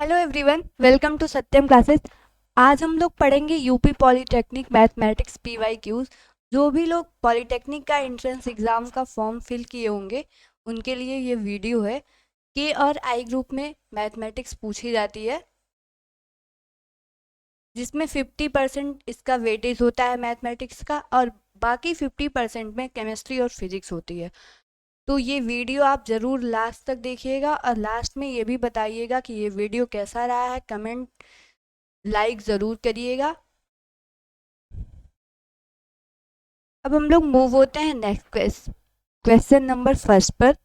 Hello everyone, welcome to Satyam classes. आज हम लोग पढ़ेंगे यूपी पॉलिटेक्निक मैथमेटिक्स पीवाईक्यूज। जो भी लोग पॉलिटेक्निक का एंट्रेंस एग्जाम का फॉर्म फिल किए होंगे उनके लिए ये वीडियो है। के और आई ग्रुप में मैथमेटिक्स पूछी जाती है, जिसमें 50% इसका वेटेज होता है मैथमेटिक्स का, और बाकी 50% में केमिस्ट्री और फिजिक्स होती है। तो ये वीडियो आप ज़रूर लास्ट तक देखिएगा और लास्ट में ये भी बताइएगा कि ये वीडियो कैसा रहा है। कमेंट लाइक ज़रूर करिएगा। अब हम लोग मूव होते हैं नेक्स्ट क्वेश्चन नंबर फर्स्ट पर।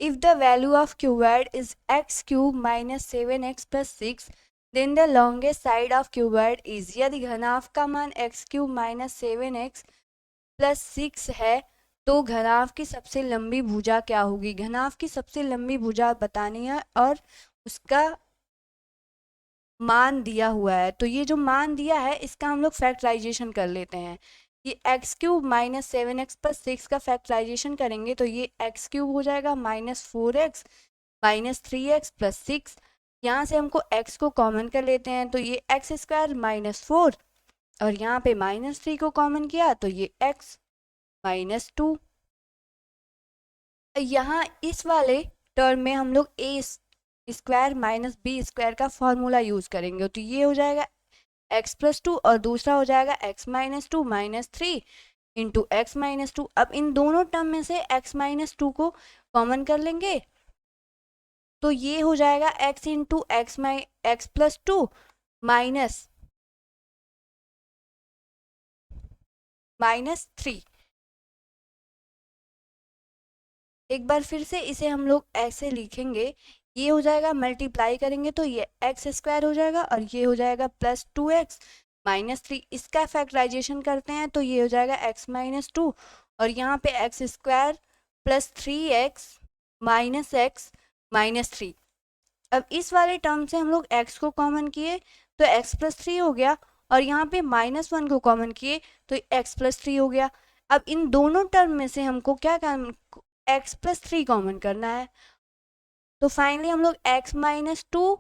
If the value of cuboid is x cube minus 7x plus 6, then the longest side of cuboid is. यदि घनाभ का मान x cube minus 7x plus 6 है तो घनाभ की सबसे लंबी भुजा क्या होगी। घनाभ की सबसे लंबी भुजा बतानी है और उसका मान दिया हुआ है। तो ये जो मान दिया है इसका हम लोग फैक्टराइजेशन कर लेते हैं। ये x cube minus 7x plus 6 का फैक्टराइजेशन करेंगे तो ये एक्स क्यूब हो जाएगा minus 4x minus 3x plus 6। यहाँ से हमको x को कॉमन कर लेते हैं तो ये एक्स स्क्वायर माइनस 4, और यहाँ पे माइनस 3 को कॉमन किया तो ये x माइनस 2। यहाँ इस वाले टर्म में हम लोग ए स्क्वायर माइनस बी स्क्वायर का फॉर्मूला यूज करेंगे तो ये हो जाएगा एक्स प्लस 2 और दूसरा हो जाएगा x minus 2 minus 3 into x minus 2। अब इन दोनों टर्म में से एक्स माइनस 2 को कॉमन कर लेंगे तो ये हो जाएगा x into x plus 2 minus 3। एक बार फिर से इसे हम लोग ऐसे लिखेंगे, ये हो जाएगा मल्टीप्लाई करेंगे तो ये एक्स स्क्वायर हो जाएगा और ये हो जाएगा प्लस 2x माइनस 3। इसका फैक्टराइजेशन करते हैं तो ये हो जाएगा x माइनस 2 और यहाँ पे x square plus 3x minus 3। अब इस वाले टर्म से हम लोग x को कॉमन किए तो x प्लस 3 हो गया, और यहाँ पे -1 को कॉमन किए तो x प्लस 3 हो गया। अब इन दोनों टर्म में से हमको क्या x प्लस 3 कॉमन करना है। तो फाइनली हम लोग x माइनस 2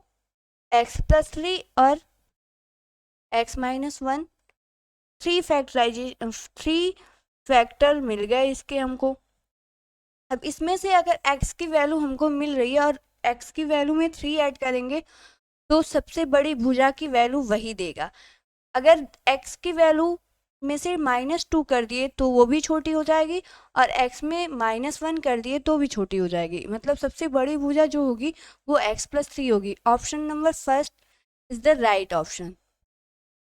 एक्स प्लस 3 और x माइनस 1 थ्री फैक्टर मिल गए इसके हमको। अब इसमें से अगर x की वैल्यू हमको मिल रही है और x की वैल्यू में 3 ऐड करेंगे तो सबसे बड़ी भुजा की वैल्यू वही देगा। अगर x की वैल्यू में से -2 कर दिए तो वो भी छोटी हो जाएगी, और x में -1 कर दिए तो भी छोटी हो जाएगी। मतलब सबसे बड़ी भुजा जो होगी वो x प्लस 3 होगी। Option number first is the right option.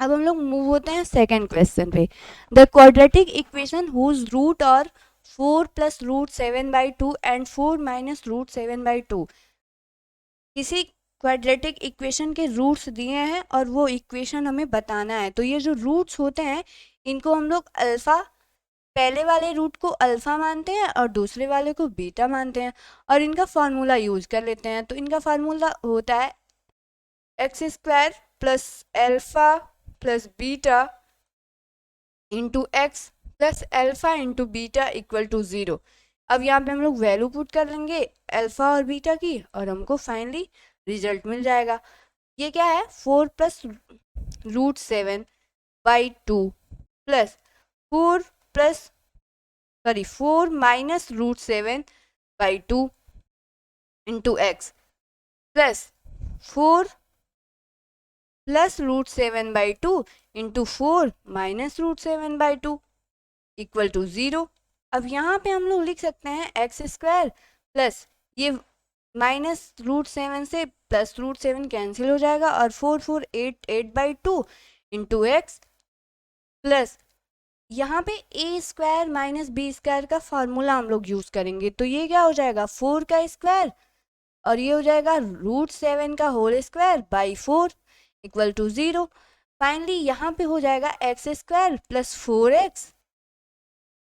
अब हम लोग मूव होते हैं सेकेंड क्वेश्चन पे। The quadratic equation whose root और 4 plus root 7/2 and 4 minus root 7/2। किसी क्वाड्रेटिक इक्वेशन के रूट्स दिए हैं और वो इक्वेशन हमें बताना है। तो ये जो रूट्स होते हैं इनको हम लोग अल्फ़ा, पहले वाले रूट को अल्फ़ा मानते हैं और दूसरे वाले को बीटा मानते हैं, और इनका फार्मूला यूज कर लेते हैं। तो इनका फार्मूला होता है x square plus alpha plus beta into x plus alpha into beta equal to 0। अब यहाँ पे हम लोग वैल्यू पुट कर लेंगे अल्फ़ा और बीटा की और हमको फाइनली रिजल्ट मिल जाएगा। ये क्या है, 4 plus root 7/2 plus 4 minus root 7/2 into x plus 4 plus root 7/2 into 4 minus root 7/2 equal to 0। अब यहाँ पे हम लोग लिख सकते हैं एक्स स्क्वायर प्लस ये माइनस रूट 7 से प्लस रूट 7 कैंसिल हो जाएगा, और 8/2 इंटू एक्स प्लस यहाँ पे ए स्क्वायर माइनस बी स्क्वायर का फॉर्मूला हम लोग यूज करेंगे। तो ये क्या हो जाएगा, 4 का स्क्वायर और ये हो जाएगा रूट 7 का whole square by 4 equal to 0। Finally यहाँ पे हो जाएगा x square plus 4x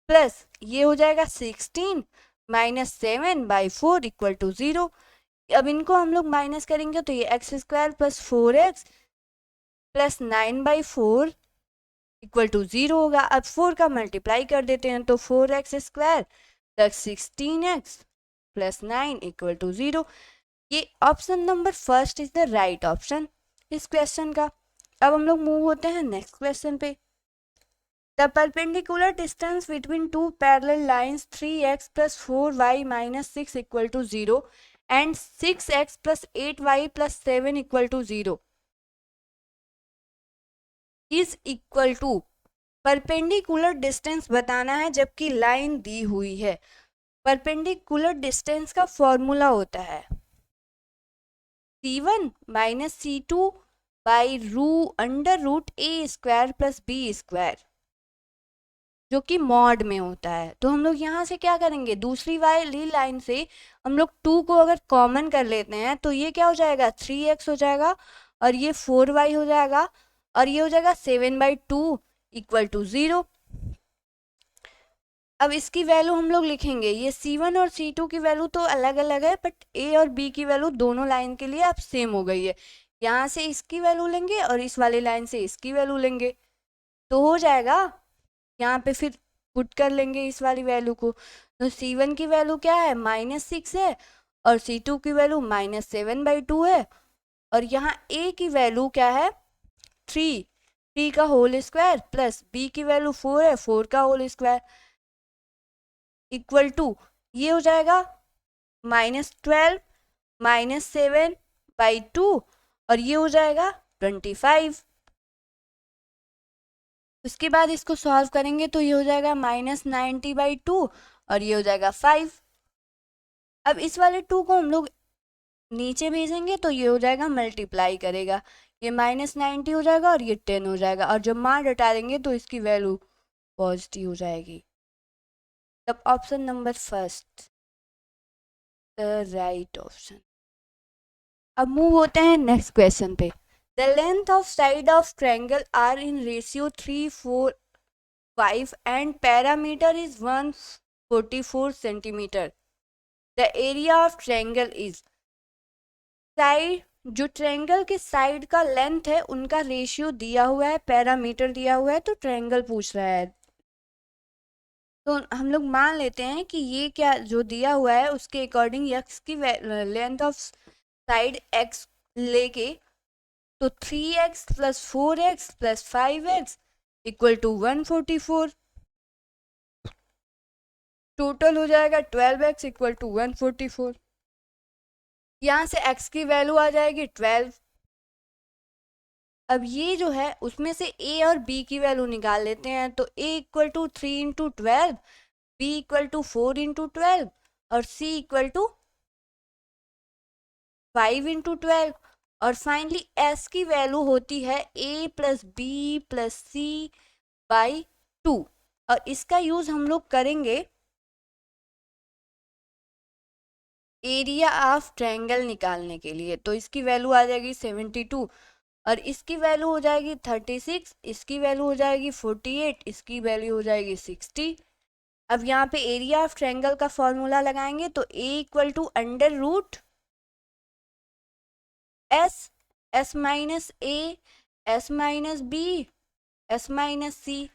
plus ये हो जाएगा 16 माइनस 7/4 इक्वल टू 0। अब इनको हम लोग माइनस करेंगे तो ये x square plus 4x plus 9/4 equal to 0 होगा। अब 4 का मल्टीप्लाई कर देते हैं तो 4x square plus 16x plus 9 equal to 0। ये option number first is the right option इस क्वेश्चन का। अब हम लोग मूव होते हैं नेक्स्ट क्वेश्चन पे। The perpendicular distance between two parallel lines 3x plus 4y minus 6 equal to 0 and 6x plus 8y plus 7 equal to 0 is equal to, perpendicular distance बताना है जबकि लाइन दी हुई है। परपेंडिकुलर डिस्टेंस का formula होता है c1 minus c2 by under root a square plus B square, जो कि मॉड में होता है। तो हम लोग यहाँ से क्या करेंगे, दूसरी वाली लाइन से हम लोग 2 को अगर कॉमन कर लेते हैं तो ये क्या हो जाएगा 3x हो जाएगा और ये 4y हो जाएगा और ये हो जाएगा 7/2 इक्वल टू 0। अब इसकी वैल्यू हम लोग लिखेंगे, ये c1 और c2 की वैल्यू तो अलग अलग है बट a और b की वैल्यू दोनों लाइन के लिए अब सेम हो गई है। यहाँ से इसकी वैल्यू लेंगे और इस वाली लाइन से इसकी वैल्यू लेंगे तो हो जाएगा, यहाँ पे फिर पुट कर लेंगे इस वाली वैल्यू को। तो c1 की वैल्यू क्या है -6 है और c2 की वैल्यू -7/2 है और यहाँ a की वैल्यू क्या है 3 का होल स्क्वायर प्लस b की वैल्यू 4 है 4 का होल स्क्वायर इक्वल टू, ये हो जाएगा -12 -7/2 और ये हो जाएगा 25। उसके बाद इसको सॉल्व करेंगे तो ये हो जाएगा -90/2 और ये हो जाएगा 5। अब इस वाले 2 को हम लोग नीचे भेजेंगे तो ये हो जाएगा मल्टीप्लाई करेगा, ये -90 हो जाएगा और ये 10 हो जाएगा और जब मान हटा देंगे तो इसकी वैल्यू पॉजिटिव हो जाएगी। तब option number first the right option. अब मूव होते हैं नेक्स्ट क्वेश्चन पे। The length of side of triangle are in ratio 3, 4, 5 and parameter is 144 centimeter. The area of triangle is, side जो ट्रायंगल के side का लेंथ है उनका ratio दिया हुआ है, पैरामीटर दिया हुआ है, तो ट्रायंगल पूछ रहा है। तो हम लोग मान लेते हैं कि ये क्या जो दिया हुआ है उसके अकॉर्डिंग x की लेंथ ऑफ साइड x लेके तो 3x plus 4x plus 5x equal to 144, total हो जाएगा 12x इक्वल टू 144। यहाँ से x की वैल्यू आ जाएगी 12। अब ये जो है उसमें से a और b की वैल्यू निकाल लेते हैं तो a equal to 3 into 12, b equal to 4 into 12 और c इक्वल टू 5 इंटू 12 और फाइनली s की वैल्यू होती है a plus b plus c by 2 और इसका यूज हम लोग करेंगे एरिया ऑफ ट्रायंगल निकालने के लिए। तो इसकी वैल्यू आ जाएगी 72 और इसकी वैल्यू हो जाएगी 36, इसकी वैल्यू हो जाएगी 48, इसकी वैल्यू हो जाएगी 60। अब यहाँ पे एरिया ऑफ ट्रायंगल का फॉर्मूला लगाएंगे तो a equal to under root S minus A S minus B S minus C.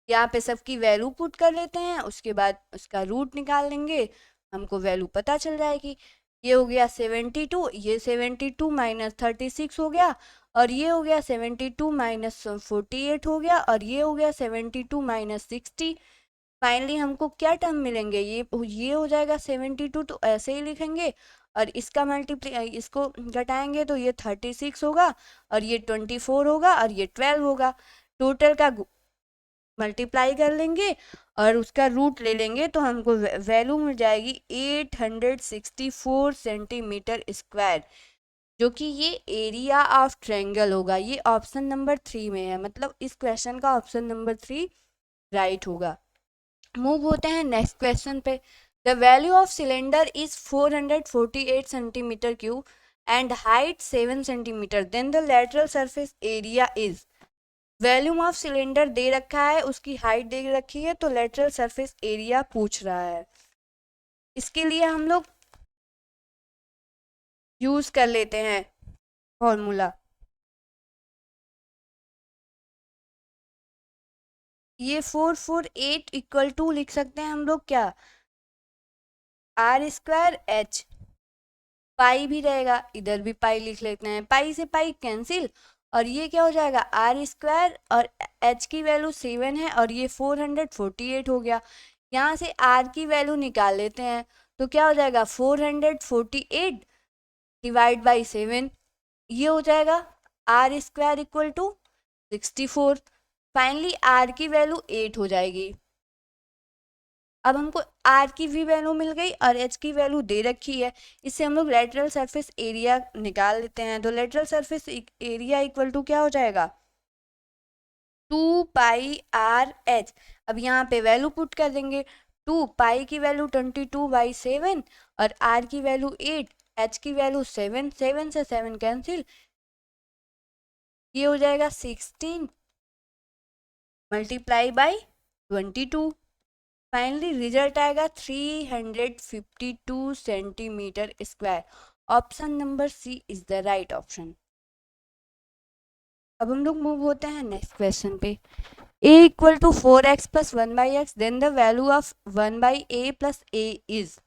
यहाँ पे सबकी वैल्यू पुट कर लेते हैं, उसके बाद उसका रूट निकाल लेंगे, हमको वैल्यू पता चल जाएगी। ये हो गया 72, ये 72 माइनस 36 हो गया और ये हो गया 72 माइनस 48 हो गया और ये हो गया 72 माइनस 60। फाइनली हमको क्या टर्म मिलेंगे, ये हो जाएगा 72, तो ऐसे ही लिखेंगे और इसका मल्टीप्लाई इसको घटाएंगे तो ये 36 होगा और ये 24 होगा और ये 12 होगा। टोटल का मल्टीप्लाई कर लेंगे और उसका रूट ले लेंगे तो हमको वैल्यू मिल जाएगी 864 सेंटीमीटर स्क्वायर, जो कि ये एरिया ऑफ ट्रायंगल होगा। ये ऑप्शन नंबर 3 में है, मतलब इस क्वेश्चन का ऑप्शन नंबर 3 राइट होगा। मूव होते हैं नेक्स्ट क्वेश्चन पे। The value of cylinder is 448 centimetre cube and height 7 centimetre, then the lateral surface area is. Volume of cylinder दे रखा है, उसकी हाइट दे रखी है, तो लेटरल सरफेस एरिया पूछ रहा है। इसके लिए हम लोग यूज कर लेते हैं फॉर्मूला। ये 448 इक्वल टू लिख सकते हैं हम लोग क्या, आर स्क्वायर एच, पाई भी रहेगा, इधर भी पाई लिख लेते हैं, पाई से पाई कैंसिल, और ये क्या हो जाएगा आर स्क्वायर, और एच की वैल्यू 7 है और ये 448 हो गया। यहाँ से आर की वैल्यू निकाल लेते हैं, तो क्या हो जाएगा 448 डिवाइड बाई 7, ये हो जाएगा r square equal to 64। Finally r की वैल्यू 8 हो जाएगी। अब हमको आर की भी वैल्यू मिल गई और एच की वैल्यू दे रखी है, इससे हम लोग लेटरल सरफेस एरिया निकाल लेते हैं। तो lateral surface area equal to क्या हो जाएगा 2 पाई आर एच। अब यहाँ पे वैल्यू पुट कर देंगे, 2 पाई की वैल्यू 22/7 और आर की वैल्यू 8, एच की वैल्यू 7, 7 से 7 कैंसिल, ये हो जाएगा 16 मल्टीप्लाई बाई 22। फाइनली रिजल्ट आएगा 352 centimetre square. Option number C is the right option. अब हम लोग मूव होते हैं नेक्स्ट क्वेश्चन पे। a equal to 4x plus 1/x, then the value of 1/a plus a is.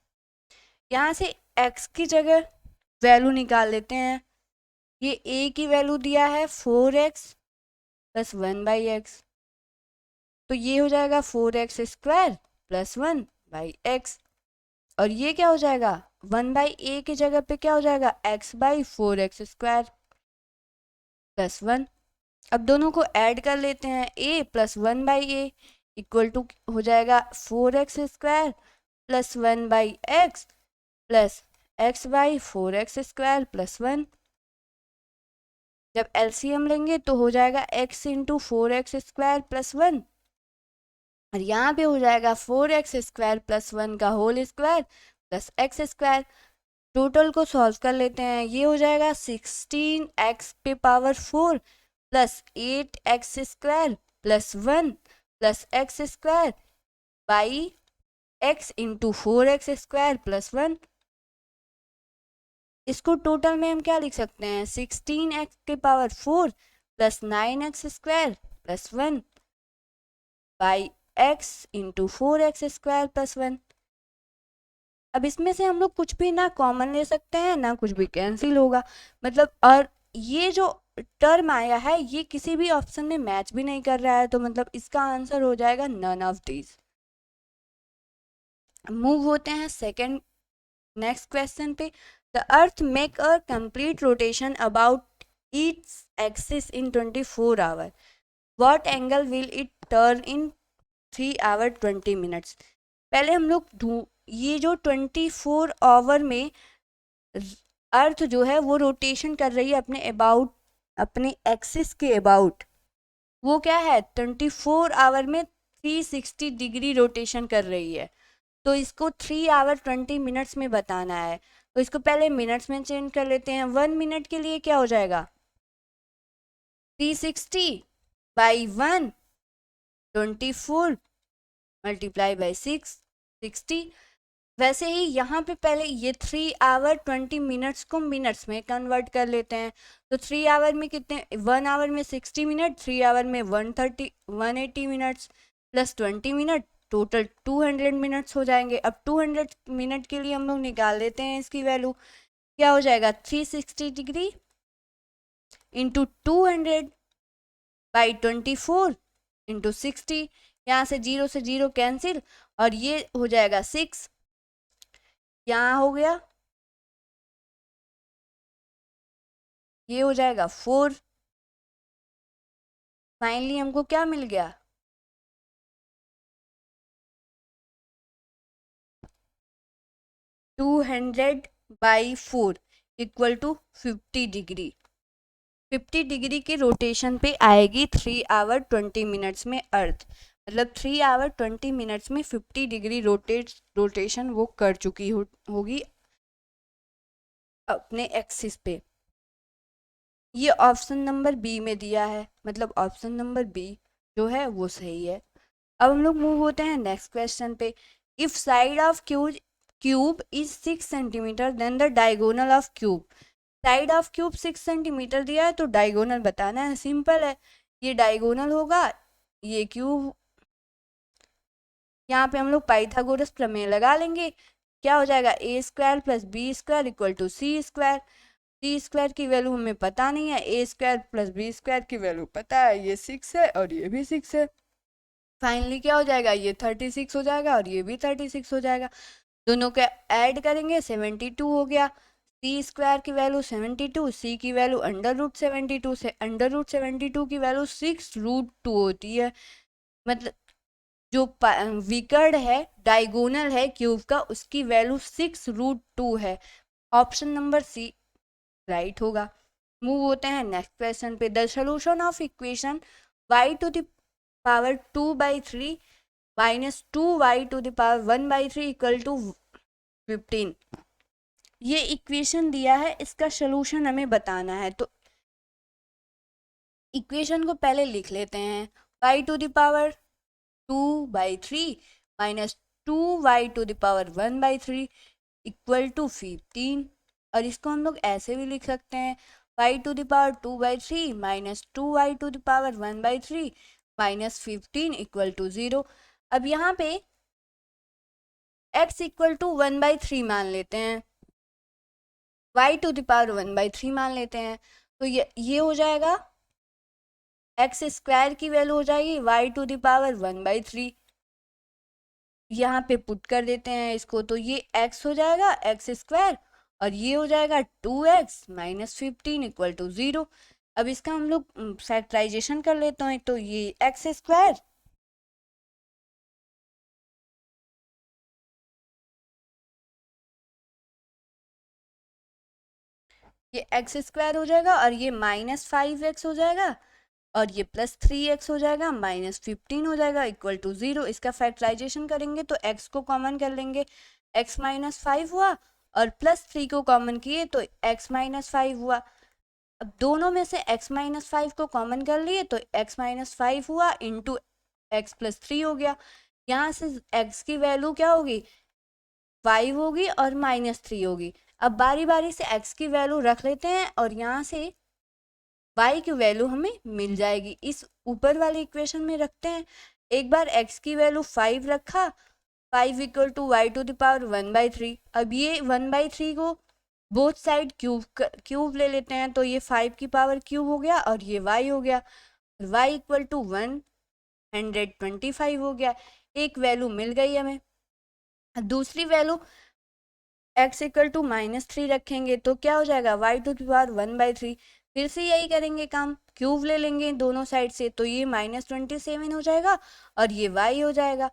यहाँ से x की जगह वैल्यू निकाल लेते हैं। ये a की वैल्यू दिया है 4x प्लस 1/x, तो ये हो जाएगा 4x स्क्वायर प्लस 1/x, और ये क्या हो जाएगा 1/a की जगह पे क्या हो जाएगा x/4x स्क्वायर प्लस 1। अब दोनों को ऐड कर लेते हैं, a plus 1/a equal to हो जाएगा 4x square plus 1/x plus x/4x square plus 1। जब एलसीएम लेंगे तो हो जाएगा x into 4x square plus 1, और यहाँ पे हो जाएगा 4x स्क्वायर प्लस 1 का whole square plus x square. Total को सॉल्व कर लेते हैं, ये हो जाएगा 16x पे power 4 plus 8x square plus 1 plus x square by x into 4x square plus 1। इसको टोटल में हम क्या लिख सकते हैं 16x के power 4 plus 9x square plus 1 by x into 4x square plus 1। अब इसमें से हम लोग कुछ भी ना कॉमन ले सकते हैं ना कुछ भी कैंसिल होगा, मतलब, और ये जो टर्म आया है ये किसी भी ऑप्शन में मैच भी नहीं कर रहा है, तो मतलब इसका आंसर हो जाएगा नन ऑफ दीज। मूव होते हैं सेकंड नेक्स्ट क्वेश्चन पे। The earth make a complete rotation about its axis in 24 hour, what angle will it turn in 3 hour 20 minutes. पहले हम लोग ये जो 24 आवर में अर्थ जो है वो रोटेशन कर रही है अपने अबाउट, अपने एक्सिस के अबाउट, वो क्या है 24 आवर में 360 डिग्री रोटेशन कर रही है। तो इसको 3 आवर 20 मिनट्स में बताना है, तो इसको पहले मिनट्स में चेंज कर लेते हैं। 1 मिनट के लिए क्या हो जाएगा 360 बाई 1, 24 मल्टीप्लाई बाई 60। वैसे ही यहाँ पे पहले ये 3 आवर 20 मिनट्स को मिनट्स में कन्वर्ट कर लेते हैं। तो 3 आवर में कितने, 1 आवर में 60 मिनट, 3 आवर में 180 minutes plus 20 minute, total 200 minutes हो जाएंगे। अब 200 मिनट के लिए हम लोग निकाल लेते हैं इसकी वैल्यू, क्या हो जाएगा 360 डिग्री इंटू 200 बाई 24 इंटू 60, यहाँ से 0 से 0 कैंसिल, और ये हो जाएगा 6, यहाँ हो गया, ये हो जाएगा 4। फाइनली हमको क्या मिल गया 200/4 इक्वल टू 50 डिग्री। 50 डिग्री के रोटेशन पे आएगी 3 आवर 20 मिनट्स में अर्थ, मतलब 3 आवर 20 मिनट्स में 50 डिग्री रोटेशन वो कर चुकी होगी अपने एक्सिस पे। ये ऑप्शन नंबर बी में दिया है, मतलब ऑप्शन नंबर बी जो है वो सही है। अब हम लोग मूव होते हैं नेक्स्ट क्वेश्चन पे। If side of cube is 6 centimetre then the diagonal of cube. Side of cube 6 centimetre दिया है तो डायगोनल बताना है, सिंपल है, ये डायगोनल होगा, ये क्यूब। यहाँ पे हम लोग पाइथागोरस प्रमेय लगा लेंगे, क्या हो जाएगा, A square plus B square equal to C square. C square की वैल्यू हमें पता नहीं है, A square plus B square की वैल्यू पता है, ये 6 है और ये भी 6 है। फाइनली क्या हो जाएगा, ये 36 हो जाएगा और ये भी 36 हो जाएगा। दोनों के ऐड करेंगे 72 हो गया। सी स्क्वायर की वैल्यू 72, सी की वैल्यू √72 से √72 की वैल्यू 6√2 होती है। मतलब जो विकर्ण है, डायगोनल है क्यूब का, उसकी वैल्यू 6√2 है। ऑप्शन नंबर सी राइट होगा। मूव होते हैं नेक्स्ट क्वेश्चन पे। The solution of equation y⁴ 2/3 minus 2y⁴ equal to 15। ये इक्वेशन दिया है, इसका सोल्यूशन हमें बताना है। तो इक्वेशन को पहले लिख लेते हैं। y⁴ 2/3 minus 2y⁴ equal to 15। और इसको हम लोग ऐसे भी लिख सकते हैं, y⁴ 2/3 minus 2y⁴ minus 15 equal to 0। अब यहाँ पे x इक्वल टू 1/3 मान लेते हैं, y⁴ 1/3 मान लेते हैं। तो ये हो जाएगा, एक्स स्क्वायर की वैल्यू हो जाएगी y⁴ 1/3। यहाँ पे पुट कर देते हैं इसको, तो ये x हो जाएगा एक्स स्क्वायर और ये हो जाएगा 2x माइनस 15 इक्वल टू 0। अब इसका हम लोग फैक्टराइजेशन कर लेते हैं। तो ये एक्स स्क्वायर ये एक्स स्क्वायर हो जाएगा और ये -5x हो जाएगा और ये +3x हो जाएगा, -15 हो जाएगा इक्वल टू 0। इसका फैक्टराइजेशन करेंगे तो x को कॉमन कर लेंगे, x -5 हुआ और +3 को कॉमन किए तो x -5 हुआ। अब दोनों में से x -5 को कॉमन कर लिए तो x -5 हुआ इंटू x +3 हो गया। यहाँ से x की वैल्यू क्या होगी, 5 होगी और -3 होगी। अब बारी बारी से x की वैल्यू रख लेते हैं और यहाँ से y की वैल्यू हमें मिल जाएगी। इस ऊपर वाले इक्वेशन में रखते हैं। एक बार x की वैल्यू 5 रखा, 5 इक्वल टू y⁴ 1/3। अब ये 1/3 को बोथ साइड क्यूब ले लेते हैं, तो ये 5 की पावर क्यूब हो गया और ये y हो गया, y इक्वल टू 125 हो गया। एक वैल्यू मिल गई हमें। दूसरी वैल्यू x इक्वल टू -3 रखेंगे तो क्या हो जाएगा, y⁴ 1/3। फिर से यही करेंगे काम, क्यूब ले लेंगे दोनों साइड से, तो ये -27 हो जाएगा और ये y हो जाएगा।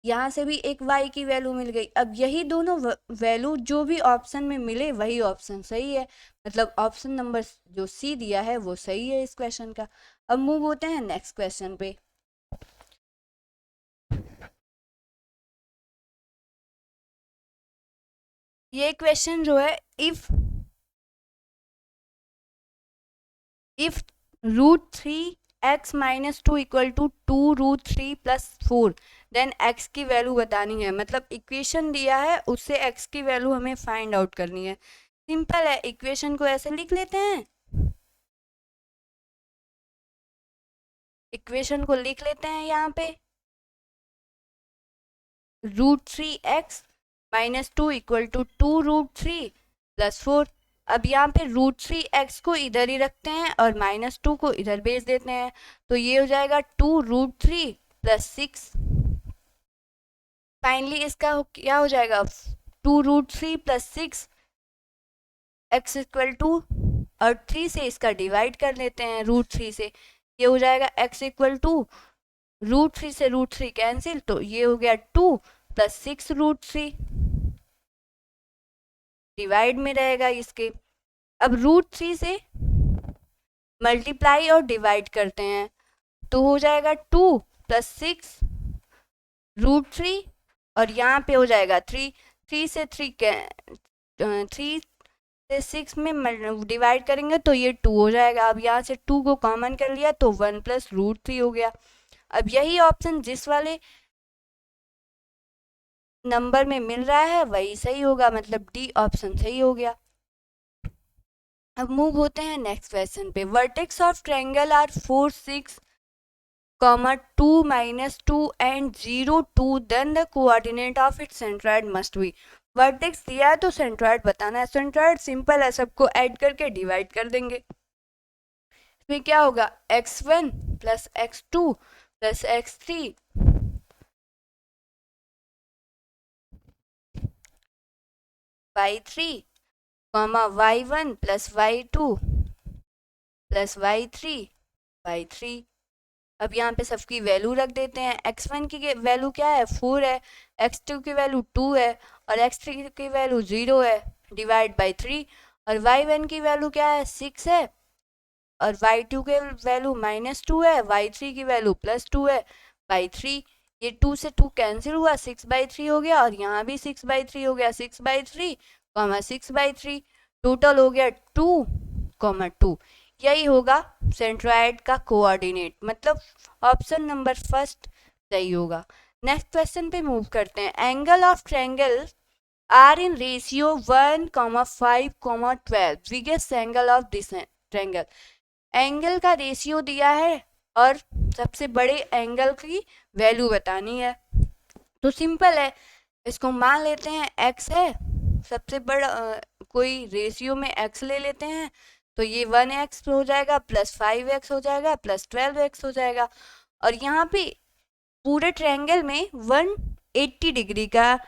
यहाँ से भी एक y की वैल्यू मिल गई। अब यही दोनों वैल्यू जो भी ऑप्शन में मिले वही ऑप्शन सही है, मतलब ऑप्शन नंबर जो सी दिया है वो सही है इस क्वेश्चन का। अब मूव होते हैं नेक्स्ट क्वेश्चन पे। ये क्वेश्चन जो है, if √3x - 2 equal to 2√3 + 4 then x की वैल्यू बतानी है। मतलब इक्वेशन दिया है उससे x की वैल्यू हमें फाइंड आउट करनी है। सिंपल है, इक्वेशन को ऐसे लिख लेते हैं, इक्वेशन को लिख लेते हैं यहाँ पे, √3x - 2 इक्वल टू 2√3 + 4। अब यहाँ पे √3x को इधर ही रखते हैं और -2 को इधर भेज देते हैं, तो ये हो जाएगा 2√3 + 6। फाइनली इसका क्या हो जाएगा, 2√3 + 6 x इक्वल टू, और 3 से इसका डिवाइड कर लेते हैं √3 से, ये हो जाएगा x इक्वल टू √3 से √3 कैंसिल, तो ये हो गया 2 + 6√3 डिवाइड में रहेगा इसके। अब √3 से मल्टीप्लाई और डिवाइड करते हैं तो हो जाएगा 2 + 6 √3 और यहाँ पे हो जाएगा 3 से 6 में डिवाइड करेंगे तो ये 2 हो जाएगा। अब यहाँ से 2 को कॉमन कर लिया तो 1 + √3 हो गया। अब यही ऑप्शन जिस वाले नंबर में मिल रहा है वही सही होगा, मतलब डी ऑप्शन सही हो गया। अब मूव होते हैं नेक्स्ट क्वेश्चन पे। Vertex of triangle are 4, 6 comma 2 minus 2 and 0 2, then the coordinate of its centroid must be। Vertex दिया है तो सेंट्रॉइड बताना है। सेंट्रॉइड सिंपल है, सबको ऐड करके डिवाइड कर देंगे। इसमें क्या होगा, x1 plus x2 plus x3 y3 comma y1 plus y2 plus y3। अब यहाँ पे सबकी वैल्यू रख देते हैं। x1 की वैल्यू क्या है, 4 है, x2 की वैल्यू 2 है और x3 की वैल्यू 0 है, डिवाइड बाई 3। और y1 की वैल्यू क्या है, 6 है और y2 की वैल्यू -2 है, y3 की वैल्यू +2 है बाई 3। ये 2 से 2 कैंसिल हुआ, 6/3 हो गया और यहाँ भी 6/3 हो गया, 6/3 6/3, टोटल हो गया 2, 2। यही होगा सेंट्रॉइड का कोऑर्डिनेट, मतलब ऑप्शन नंबर फर्स्ट सही होगा। नेक्स्ट क्वेश्चन पे मूव करते हैं। Angle of triangle are in ratio 1,5,12, biggest angle of this triangle. Angle का रेशियो दिया है और सबसे बड़े एंगल की वैल्यू बतानी है। तो सिंपल है, इसको मान लेते हैं x है, सबसे बड़ा कोई रेशियो में x ले लेते हैं तो ये 1x हो जाएगा प्लस 5x हो जाएगा प्लस 12x हो जाएगा। और यहाँ पे पूरे ट्रायंगल में 180 डिग्री का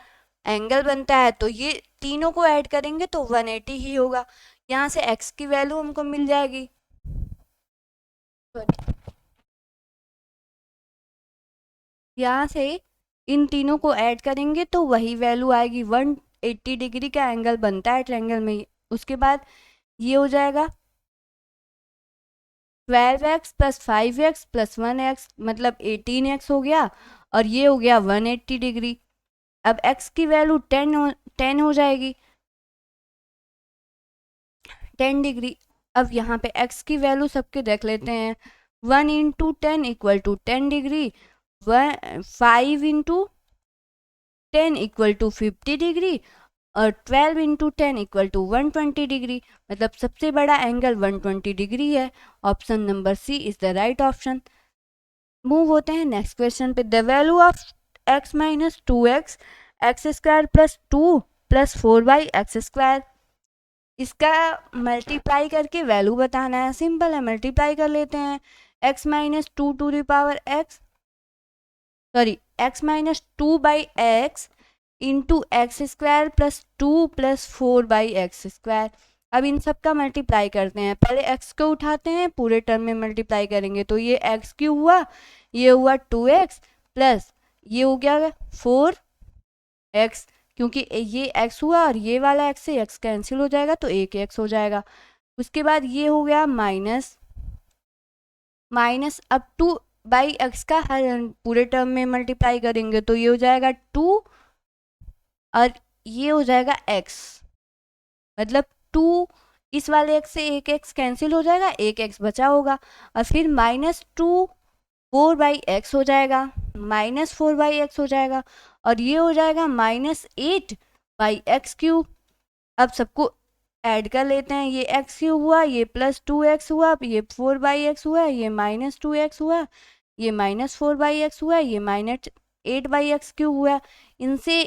एंगल बनता है, तो ये तीनों को ऐड करेंगे तो 180 ही होगा। यहाँ से x की वैल्यू हमको मिल जाएगी, यहाँ से इन तीनों को ऐड करेंगे तो वही वैल्यू आएगी। 180 डिग्री का एंगल बनता है ट्रायंगल में। उसके बाद ये हो जाएगा 12x plus 5x plus 1x, मतलब 18x हो गया और ये हो गया 180 डिग्री। अब x की वैल्यू 10 हो जाएगी, 10 डिग्री। अब यहाँ पे x की वैल्यू सबके रख लेते हैं। 1 into 10 equal to 10 degree, 5 into 10 equal to 50 degree और 12 इंटू 10 इक्वल टू 120 डिग्री, मतलब सबसे बड़ा एंगल 120 डिग्री है। Option number C is the right option. Move होते हैं नेक्स्ट क्वेश्चन पे। The value of x minus 2x x square plus 2 plus 4/x²। इसका multiply करके वैल्यू बताना है। सिंपल है, मल्टीप्लाई कर लेते हैं। x minus 2 to the power x, sorry x minus 2/x into x² plus 2 plus 4/x²। अब इन सब का मल्टीप्लाई करते हैं। पहले x को उठाते हैं, पूरे टर्म में मल्टीप्लाई करेंगे तो ये x³ हुआ, ये हुआ 2x प्लस ये हो गया 4x, क्योंकि ये x हुआ और ये वाला x से x कैंसिल हो जाएगा तो एक x हो जाएगा। उसके बाद ये हो गया माइनस अब 2/x का हर पूरे टर्म में मल्टीप्लाई करेंगे तो ये हो जाएगा 2 और ये हो जाएगा x, मतलब 2 इस वाले x से एक x कैंसिल हो जाएगा, एक x बचा होगा। और फिर -2 4/x हो जाएगा, -4/x हो जाएगा और ये हो जाएगा -8/x³। अब सबको ऐड कर लेते हैं। ये x³ हुआ, ये +2x हुआ, ये 4/x हुआ, ये -2x हुआ, ये -4/x हुआ, ये -8/x³ हुआ। इनसे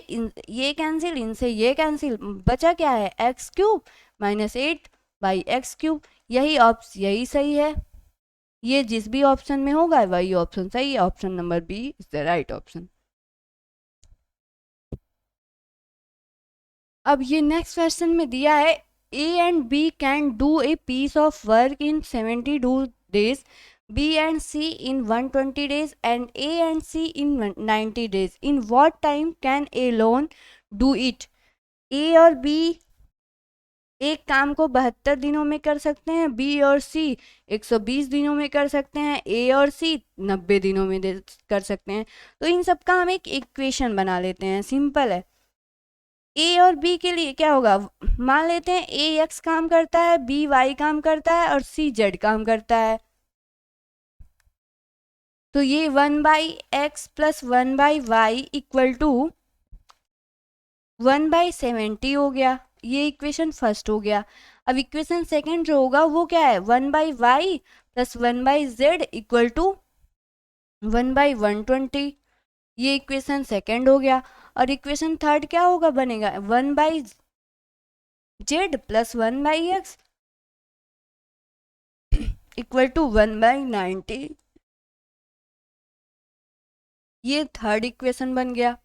ये कैंसिल, इनसे ये कैंसिल, बचा क्या है x³ -8/x³। यही सही है। ये जिस भी ऑप्शन में होगा वही ऑप्शन सही है। Option number B is the right option. अब ये नेक्स्ट क्वेश्चन में दिया है A and B can do a piece of work in 72 days, B and C in 120 days and A and C in 90 days. In what time can A alone do it? A और B एक काम को 72 दिनों में कर सकते हैं, B और C 120 दिनों में कर सकते हैं, A और C 90 दिनों में कर सकते हैं। तो इन सब का हम एक इक्वेशन बना लेते हैं। सिंपल है। ए और बी के लिए क्या होगा, मान लेते हैं ए एक्स काम करता है, बी वाई काम करता है और सी जेड काम करता है। तो ये 1/x plus 1/y equal to 1/70 हो गया। ये इक्वेशन फर्स्ट हो गया। अब इक्वेशन सेकंड जो होगा वो क्या है, 1/y plus 1/z equal to 1/120, ये इक्वेशन सेकेंड हो गया। और इक्वेशन थर्ड क्या होगा बनेगा, 1/z plus 1/x equal to 1/90, ये थर्ड इक्वेशन बन गया।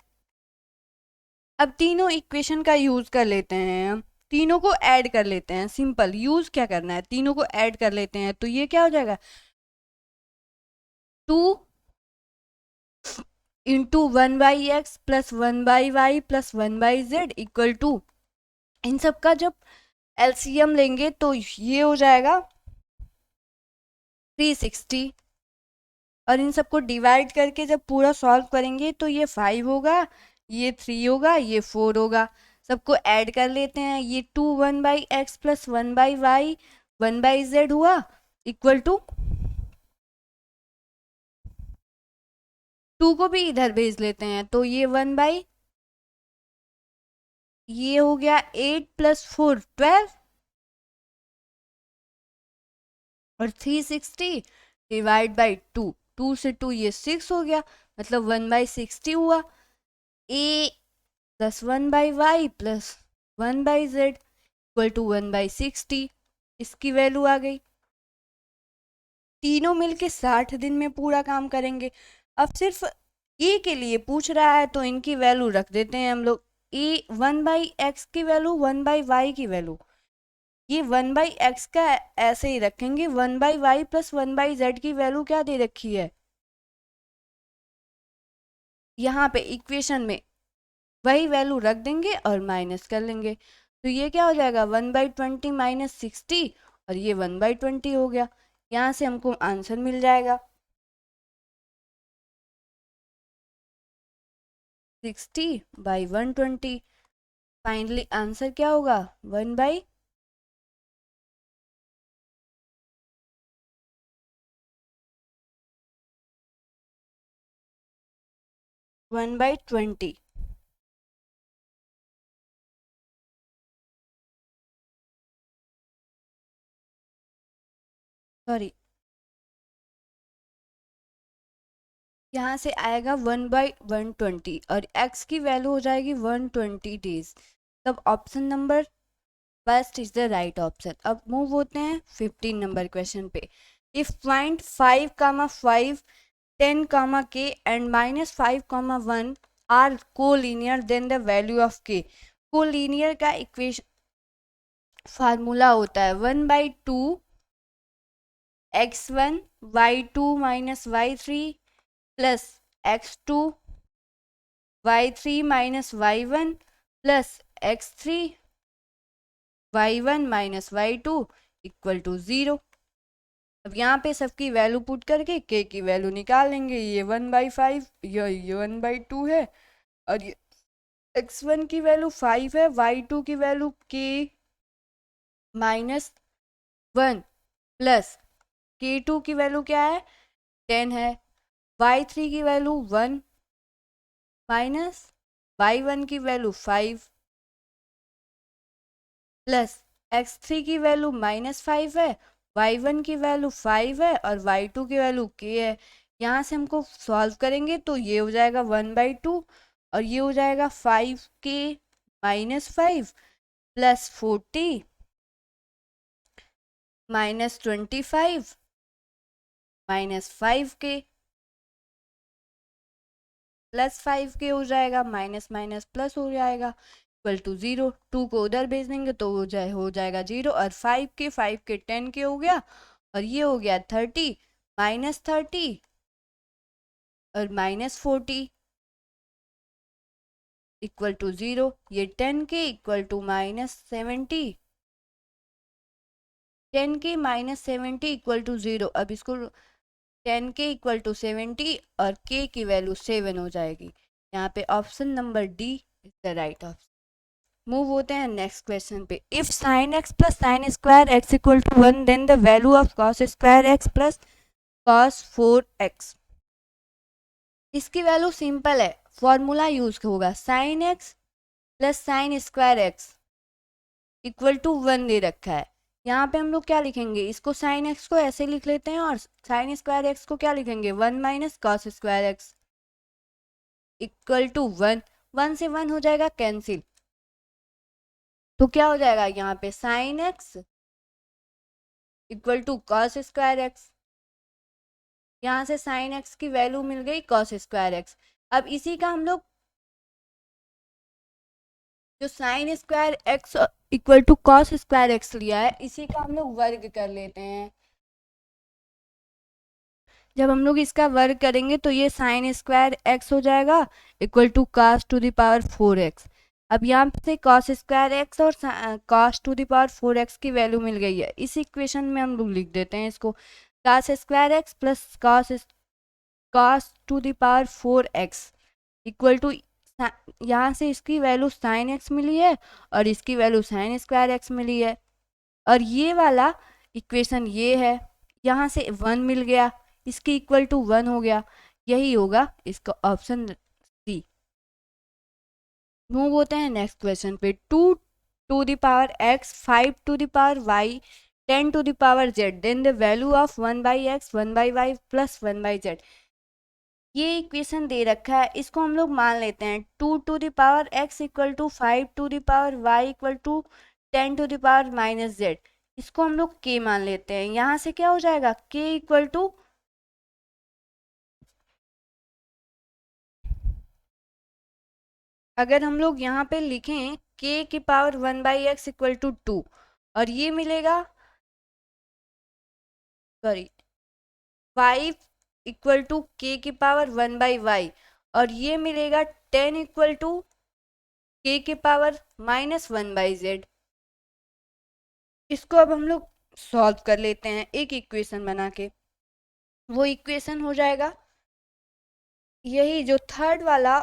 अब तीनों इक्वेशन का यूज कर लेते हैं, हम तीनों को ऐड कर लेते हैं। सिंपल यूज क्या करना है, तीनों को ऐड कर लेते हैं। तो ये क्या हो जाएगा, 2 into 1/x plus 1/y plus 1/z equal to, इन सब का जब एलसीएम लेंगे तो ये हो जाएगा 360, और इन सबको डिवाइड करके जब पूरा सॉल्व करेंगे तो ये 5 होगा, ये 3 होगा, ये 4 होगा। सबको ऐड कर लेते हैं, ये 2 1/x प्लस 1/y 1/z हुआ इक्वल टू 2 को भी इधर भेज लेते हैं, तो ये 1/, ये हो गया 8 प्लस 4 12, और 360 डिवाइड बाई 2, 2 से 2 ये 6 हो गया, मतलब 1/60 हुआ। A plus 1/y plus 1/z equal to 1/60, इसकी वैल्यू आ गई। तीनों मिलके 60 दिन में पूरा काम करेंगे। अब सिर्फ ए के लिए पूछ रहा है तो इनकी वैल्यू रख देते हैं हम लोग। ए 1/x की वैल्यू 1/y की वैल्यू, ये 1/x का ऐसे ही रखेंगे। 1/y प्लस 1/z की वैल्यू क्या दे रखी है यहाँ पे इक्वेशन में, वही वैल्यू रख देंगे और माइनस कर लेंगे। तो ये क्या हो जाएगा 1/20 माइनस 60, और ये 1/20 हो गया। यहाँ से हमको आंसर मिल जाएगा 60/120। फाइनली आंसर क्या होगा 1/, 1/20। सॉरी, यहाँ से आएगा 1/120 और x की वैल्यू हो जाएगी 120 डेज। तब option number first is the right option. अब मूव होते हैं 15 नंबर क्वेश्चन पे। If point 5, 10, k and -5, 1 are collinear then the value of k। Collinear का इक्वेशन फार्मूला होता है 1/2 x1 y2 minus y3 plus x2 y3 minus y1 plus x3 y1 minus y2 equal to 0। अब यहाँ पे सबकी वैल्यू put करके k की वैल्यू निकाल लेंगे। ये 1/5, ये 1/2 है, और ये x1 की वैल्यू 5 है, y2 की वैल्यू k -1 प्लस k2 की वैल्यू क्या है 10 है, y3 की वैल्यू 1 माइनस y1 की वैल्यू 5 प्लस x3 की वैल्यू -5 है, y1 की वैल्यू 5 है, और y2 की वैल्यू k है। यहाँ से हमको सॉल्व करेंगे तो ये हो जाएगा 1/2, और ये हो जाएगा 5k -5 plus 40 -25 -5k plus 5k हो जाएगा, माइनस माइनस प्लस हो जाएगा इक्वल टू 0। 2 को उधर भेज देंगे तो हो जाएगा 0, और 5k 10k हो गया, और ये हो गया 30 -30 और -40 इक्वल टू 0। ये 10k equal to -70, 10k -70 equal to 0। अब इसको 10k इक्वल टू 70 और k की वैल्यू 7 हो जाएगी। यहाँ पे option number D is the right option. Move होते हैं नेक्स्ट क्वेश्चन पे। If sine x plus sine square x equal to 1 then the value of cos square x plus cos 4x। इसकी वैल्यू सिंपल है, फॉर्मूला यूज होगा sine x plus sine square x equal to 1 दे रखा है। यहाँ पे हम लोग क्या लिखेंगे, इसको साइन एक्स को ऐसे लिख लेते हैं और साइन स्क्वायर एक्स को क्या लिखेंगे, 1 minus cos square x equal to 1। 1 से 1 हो जाएगा कैंसिल, तो क्या हो जाएगा यहाँ पे sine x equal to cos square x. यहाँ से साइन एक्स की वैल्यू मिल गई कॉस स्क्वायर एक्स। अब इसी का हम लोग जो sine square x equal to cos square x लिया है, इसी का हम लोग वर्ग कर लेते हैं। जब हम लोग इसका वर्ग करेंगे तो ये साइन स्क्वायर एक्स हो जाएगा equal to cos to the power 4x। अब यहाँ से कॉस स्क्वायर एक्स और cos to the power 4x की वैल्यू मिल गई है, इस इक्वेशन में हम लोग लिख देते हैं इसको cos square x plus cos to the power 4x equal to, यहाँ से इसकी वैल्यू साइन एक्स मिली है और इसकी वैल्यू साइन स्क्वायर एक्स मिली है, और ये वाला इक्वेशन ये है, यहाँ से 1 मिल गया, इसकी इक्वल टू 1 हो गया, यही होगा इसका ऑप्शन सी। मूव होते हैं नेक्स्ट क्वेश्चन पे। 2 to the power x, 5 to the power y, 10 to the power z, then the value of 1 by x 1 by Y plus 1 by Z. ये इक्वेशन दे रखा है, इसको हम लोग मान लेते हैं 2 to the power x equal to 5 to the power y equal to 10 to the power minus z. इसको हम लोग k मान लेते हैं, यहाँ से क्या हो जाएगा k इक्वल टू, अगर हम लोग यहाँ पे लिखें k की power 1 by x equal to 2, और ये मिलेगा सॉरी 5 इक्वल टू k की पावर 1 बाई वाई, और ये मिलेगा 10 इक्वल टू k की पावर माइनस 1 बाई जेड। इसको अब हम लोग सॉल्व कर लेते हैं एक इक्वेशन बना के। वो इक्वेशन हो जाएगा यही जो थर्ड वाला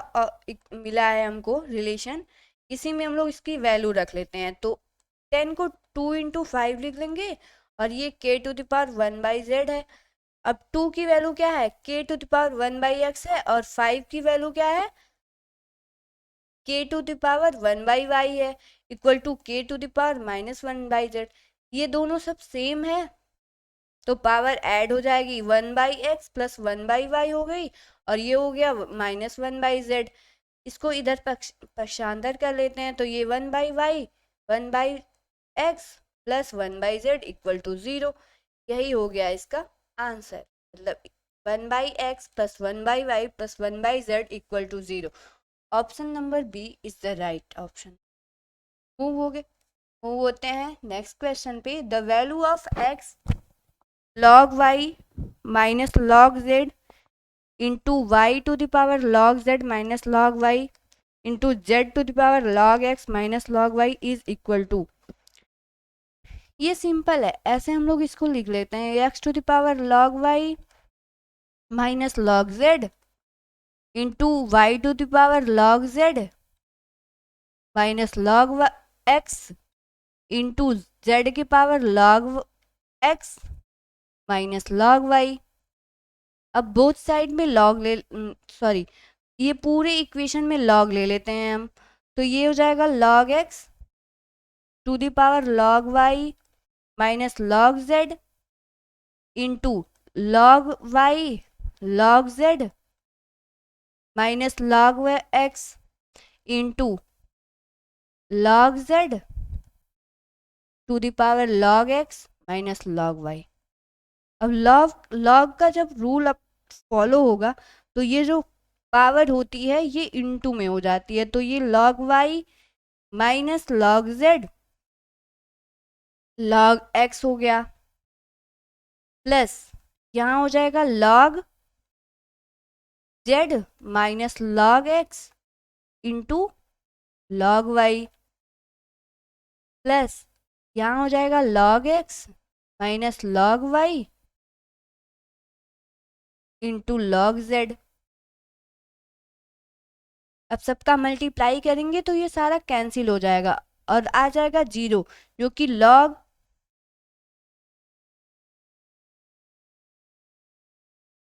मिला है हमको रिलेशन, इसी में हम लोग इसकी वैल्यू रख लेते हैं। तो 10 को 2 इंटू 5 लिख लेंगे, और ये k to the power 1 by Z है। अब 2 की वैल्यू क्या है, k to the power 1 by X है, और 5 की वैल्यू क्या है, k to the power 1 by Y है, equal to k to the power minus 1 by Z. ये दोनों सब सेम है, तो पावर ऐड हो जाएगी 1 by x plus 1 by y हो गई, और ये हो गया माइनस 1 बाई जेड। इसको इधर पक्षांतर कर लेते हैं, तो ये 1 by Y 1 by x plus 1 by Z equal to 0। यही हो गया इसका आंसर, मतलब 1 by x plus 1 by Y plus 1 by Z equal to 0। Option number B is the right option. Move होते हैं नेक्स्ट क्वेश्चन पे। The value of X log y minus log z into Y to the power log z minus log y into Z to the power log x minus log y is equal to, ये simple है, ऐसे हम लोग इसको लिख लेते हैं x to the power log y minus log z into Y to the power log z minus log x into Z की power log x minus log y। अब बोथ साइड में लॉग ले, सॉरी ये पूरे equation में log ले लेते हैं हम, तो ये हो जाएगा log x to the power log y minus log z into log y log z minus log x into log z to the power log x minus log y। अब log का जब रूल अब follow होगा, तो ये जो power होती है ये इनटू में हो जाती है, तो ये log y minus log z log x हो गया, प्लस यहाँ हो जाएगा log z minus log x into log y, plus यहाँ हो जाएगा log x minus log y into log z। अब सबका मल्टीप्लाई करेंगे तो ये सारा कैंसिल हो जाएगा और आ जाएगा 0, जो कि log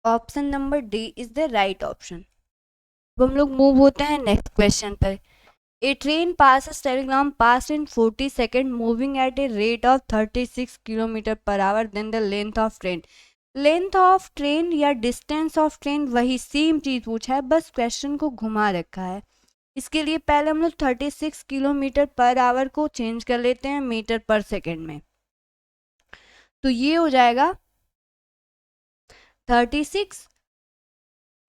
option number D is the right option. अब हम लोग मूव होते हैं नेक्स्ट क्वेश्चन पर। A train passes telegram passed in 40 seconds moving at a rate of 36 kilometre per hour then the length of train. Length of train या distance of train वही same चीज पूछा है, बस क्वेश्चन को घुमा रखा है। इसके लिए पहले हम लोग 36 किलोमीटर पर आवर को चेंज कर लेते हैं मीटर पर सेकेंड में। तो ये हो जाएगा 36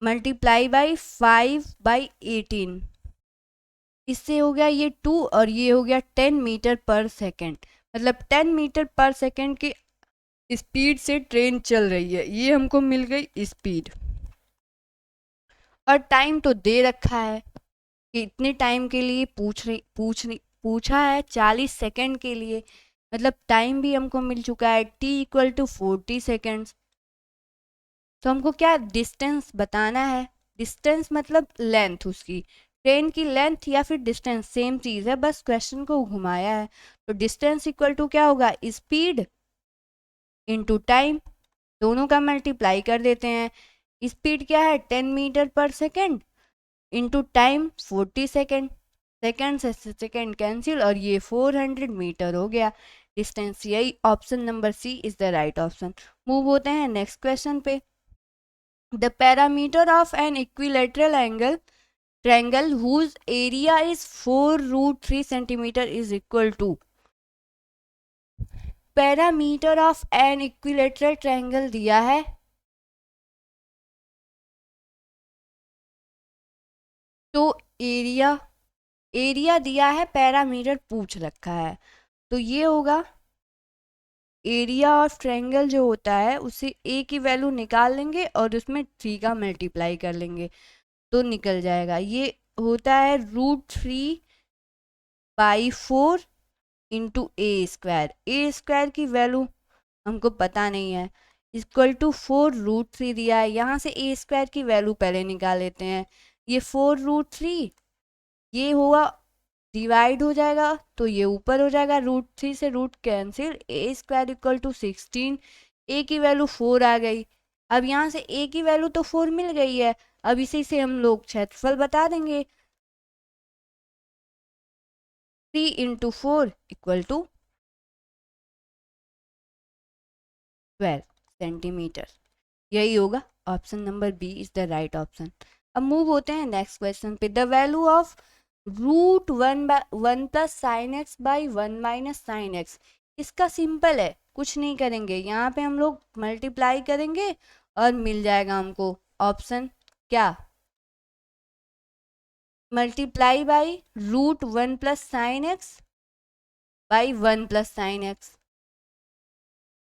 मल्टीप्लाई बाई 5/18। इससे हो गया ये 2 और ये हो गया 10 मीटर पर सेकेंड। मतलब 10 मीटर पर सेकेंड की स्पीड से ट्रेन चल रही है, ये हमको मिल गई स्पीड। और टाइम तो दे रखा है कि इतने टाइम के लिए पूछा है 40 सेकेंड के लिए, मतलब टाइम भी हमको मिल चुका है t = 40 सेकेंड्स। तो हमको क्या डिस्टेंस बताना है, डिस्टेंस मतलब लेंथ, उसकी ट्रेन की लेंथ या फिर डिस्टेंस सेम चीज़ है, बस क्वेश्चन को घुमाया है। तो डिस्टेंस इक्वल टू क्या होगा, स्पीड इनटू टाइम, दोनों का मल्टीप्लाई कर देते हैं। स्पीड क्या है 10 metre per second into time 40 second, second से सेकेंड कैंसिल और ये 400 मीटर हो गया डिस्टेंस। यही option number C is the right option. Move होते हैं नेक्स्ट क्वेश्चन पे। The parameter of an equilateral triangle whose area is 4√3 centimeter is equal to। Parameter of an equilateral triangle दिया है, तो एरिया दिया है, पैरामीटर पूछ रखा है, तो ये होगा एरिया ऑफ ट्रायंगल जो होता है उसे ए की वैल्यू निकाल लेंगे और उसमें 3 का मल्टीप्लाई कर लेंगे तो निकल जाएगा। ये होता है √3/4 इंटू A²। A² की वैल्यू हमको पता नहीं है, इक्वल टू 4√3 दिया है। यहाँ से A² की वैल्यू पहले निकाल लेते हैं। ये 4√3 ये हुआ डिवाइड हो जाएगा तो ये ऊपर हो जाएगा, √3 से root cancel, A² equal to 16। A की वैल्यू 4 आ गई। अब यहाँ से ए की वैल्यू तो 4 मिल गई है, अब इसी से हम लोग क्षेत्रफल बता देंगे। 3 इंटू 4 इक्वल टू 12 सेंटीमीटर। यही होगा option number B is the right option. अब मूव होते हैं नेक्स्ट क्वेश्चन पे। The value of √1 plus sine X by 1 minus sine X. इसका सिंपल है, कुछ नहीं करेंगे, यहाँ पे हम लोग मल्टीप्लाई करेंगे और मिल जाएगा हमको ऑप्शन क्या, multiply by √1 plus sine X by 1 plus sine x.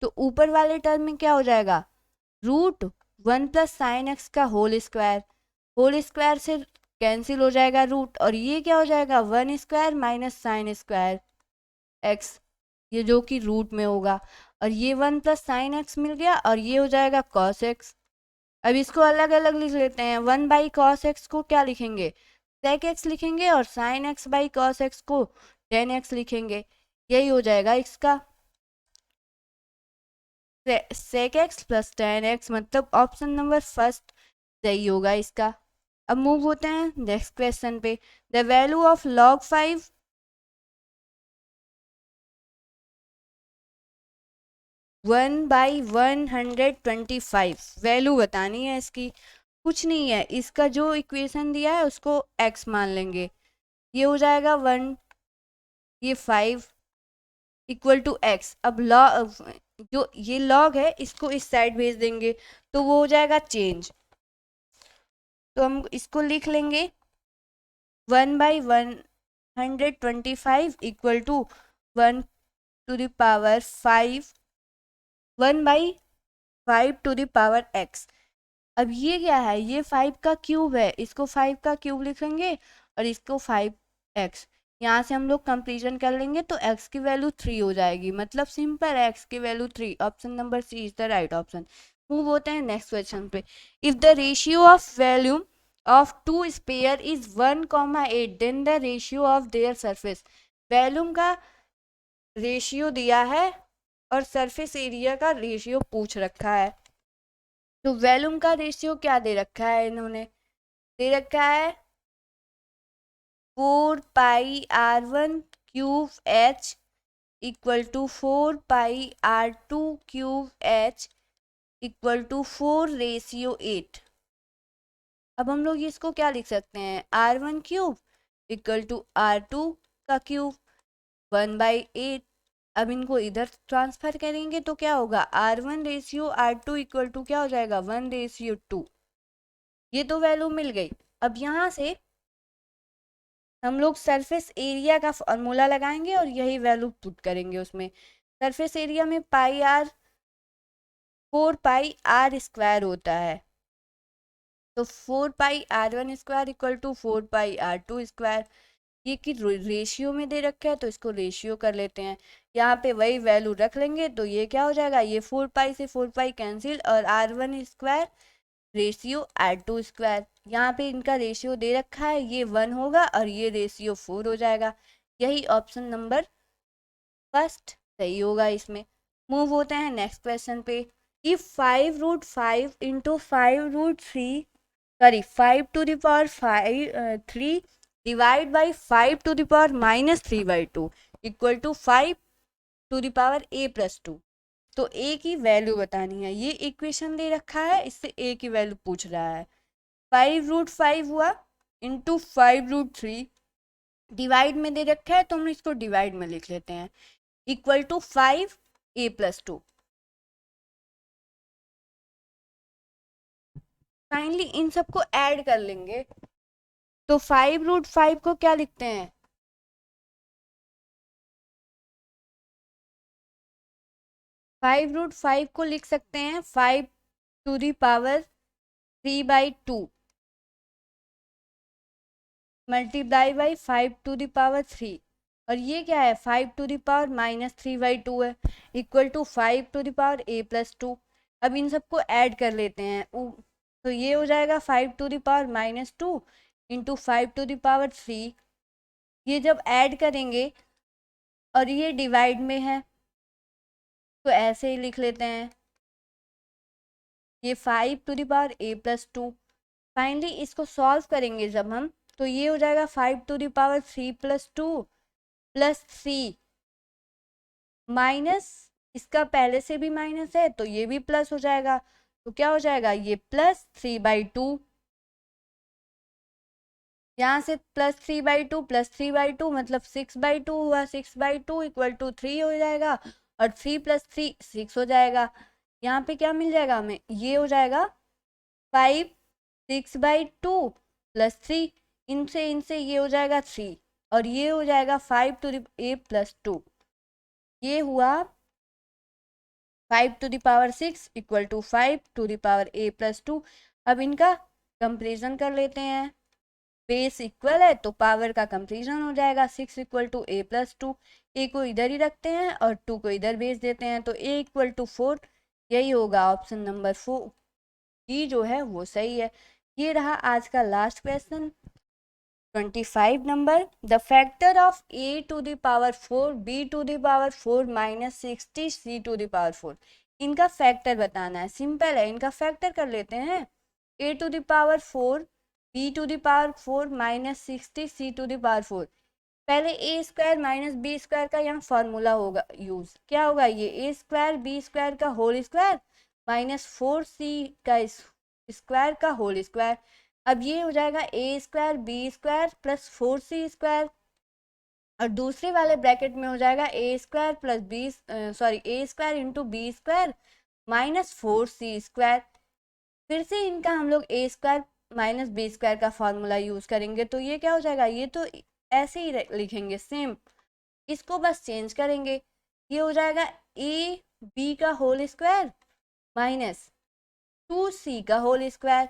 तो ऊपर वाले टर्म में क्या हो जाएगा, √1 प्लस साइन एक्स का होल स्क्वायर से कैंसिल हो जाएगा रूट, और ये क्या हो जाएगा 1² माइनस साइन स्क्वायर एक्स, ये जो कि रूट में होगा, और ये 1 प्लस साइन एक्स मिल गया और ये हो जाएगा कॉस एक्स। अब इसको अलग अलग लिख लेते हैं। 1/cos x को क्या लिखेंगे, sec x लिखेंगे, और sin x/cos x को tan x लिखेंगे। यही हो जाएगा इसका sec x plus tan x, मतलब ऑप्शन नंबर फर्स्ट सही होगा इसका। अब मूव होते हैं नेक्स्ट क्वेश्चन पे। The value of log 5 1/125, value बतानी है इसकी, कुछ नहीं है, इसका जो इक्वेशन दिया है उसको x मान लेंगे। ये हो जाएगा 1, ये 5 इक्वल टू x। अब लॉग, जो ये लॉग है इसको इस साइड भेज देंगे तो वो हो जाएगा चेंज। तो हम इसको लिख लेंगे 1/125 equal to 1 to the power x। अब ये क्या है, ये 5 का क्यूब है, इसको 5 का क्यूब लिखेंगे और इसको 5x। यहाँ से हम लोग कंपेरिजन कर लेंगे तो x की वैल्यू 3 हो जाएगी, मतलब सिंपल है, x की वैल्यू 3। Option number C is the right option. Move होते हैं नेक्स्ट क्वेश्चन पे। If the ratio of volume of two sphere is 1,8 then the ratio of their surface. Volume का रेशियो दिया है और सरफेस एरिया का रेशियो पूछ रखा है। तो वॉल्यूम का रेशियो क्या दे रखा है, इन्होंने दे रखा है 4πr1³ equal to 4πr2³ equal to 4/8। अब हम लोग इसको क्या लिख सकते हैं, r1³ इक्वल टू r2 का क्यूब 1/8। अब इनको इधर ट्रांसफर करेंगे तो क्या होगा, r1/r2 इक्वल टू क्या हो जाएगा, 1/2। ये तो वैल्यू मिल गई। अब यहाँ से हम लोग सरफेस एरिया का फॉर्मूला लगाएंगे और यही वैल्यू पुट करेंगे उसमें। सरफेस एरिया में पाई आर 4πr² होता है, तो 4πr1² इक्वल टू 4πr2²। ये कि रेशियो में दे रखा है तो इसको रेशियो कर लेते हैं, यहाँ पे वही वैल्यू रख लेंगे तो ये क्या हो जाएगा, ये 4π से 4π कैंसिल और r1² रेशियो r2²। यहाँ पे इनका रेशियो दे रखा है, ये 1 होगा और ये रेशियो 4 हो जाएगा। यही ऑप्शन नंबर फर्स्ट सही होगा इसमें। मूव होते हैं नेक्स्ट क्वेश्चन पे। If 5√5 into 5√3 sorry 5⁵ divide by 5⁻³ equal to 5⁴ तो a की वैल्यू बतानी है। ये इक्वेशन दे रखा है, इससे a की वैल्यू पूछ रहा है। 5√5 हुआ इंटू 5√3 डिवाइड में दे रखा है तो हम इसको डिवाइड में लिख लेते हैं, equal to 5a+2। Finally in सबको ऐड कर लेंगे तो 5√5 को क्या लिखते हैं, 5√5 को लिख सकते हैं 5⁵3/2 मल्टीप्लाई बाई 5⁵3 और ये क्या है 5⁻³ है इक्वल टू 5⁴a+2। अब इन सबको ऐड कर लेते हैं तो ये हो जाएगा 5⁻² इंटू 5⁵, ये जब ऐड करेंगे और ये डिवाइड में है तो ऐसे ही लिख लेते हैं, ये 5⁴a+2। फाइनली इसको सॉल्व करेंगे जब हम तो ये हो जाएगा 5⁵3+2 प्लस 3 माइनस इसका पहले से भी माइनस है तो ये भी प्लस हो जाएगा, तो क्या हो जाएगा ये प्लस 3/2। यहाँ से प्लस 3/2 मतलब 6/2 हुआ, 6/2 इक्वल टू 3 हो जाएगा और 3 + 3 6 हो जाएगा। यहाँ पे क्या मिल जाएगा हमें, ये हो जाएगा 5 6/2 प्लस 3, इनसे ये हो जाएगा 3 और ये हो जाएगा 5⁴a+2। ये हुआ 5⁶ इक्वल टू 5⁴a+2। अब इनका कंपेरिजन कर लेते हैं, बेस इक्वल है तो पावर का कंपेरिजन हो जाएगा, 6 इक्वल टू a+2। ए को इधर ही रखते हैं और 2 को इधर भेज देते हैं तो a इक्वल टू 4। यही होगा ऑप्शन नंबर 4 की जो है वो सही है। ये रहा आज का last question 25 number. The factor of a⁴ b⁴ -60 c⁴ इनका फैक्टर बताना है। सिंपल है, इनका फैक्टर कर लेते हैं। a⁴ b⁴ -60 c⁴ पहले a² - b² का यहाँ फॉर्मूला होगा यूज, क्या होगा ये a² b² का होल स्क्वायर -4c का स्क्वायर का होल स्क्वायर। अब ये हो जाएगा a² b² प्लस 4c² और दूसरे वाले ब्रैकेट में हो जाएगा a² plus a² into b² -4c²। फिर से इनका हम लोग a² - b² का फॉर्मूला यूज करेंगे तो ये क्या हो जाएगा, ये तो ऐसे ही लिखेंगे सेम, इसको बस चेंज करेंगे। ये हो जाएगा ab का होल स्क्वायर -2c का होल स्क्वायर।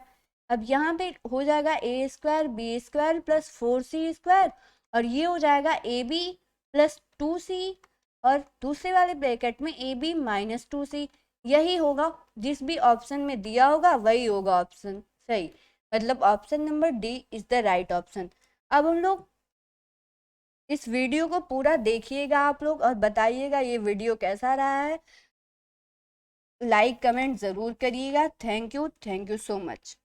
अब यहाँ पे हो जाएगा a² b² प्लस 4c² और ये हो जाएगा ab प्लस 2c और दूसरे वाले ब्रैकेट में ab माइनस 2c। यही होगा, जिस भी ऑप्शन में दिया होगा वही होगा ऑप्शन सही, मतलब option number D is the right option. अब हम लोग इस वीडियो को पूरा देखिएगा आप लोग और बताइएगा ये वीडियो कैसा रहा है। लाइक कमेंट ज़रूर करिएगा। Thank you so much.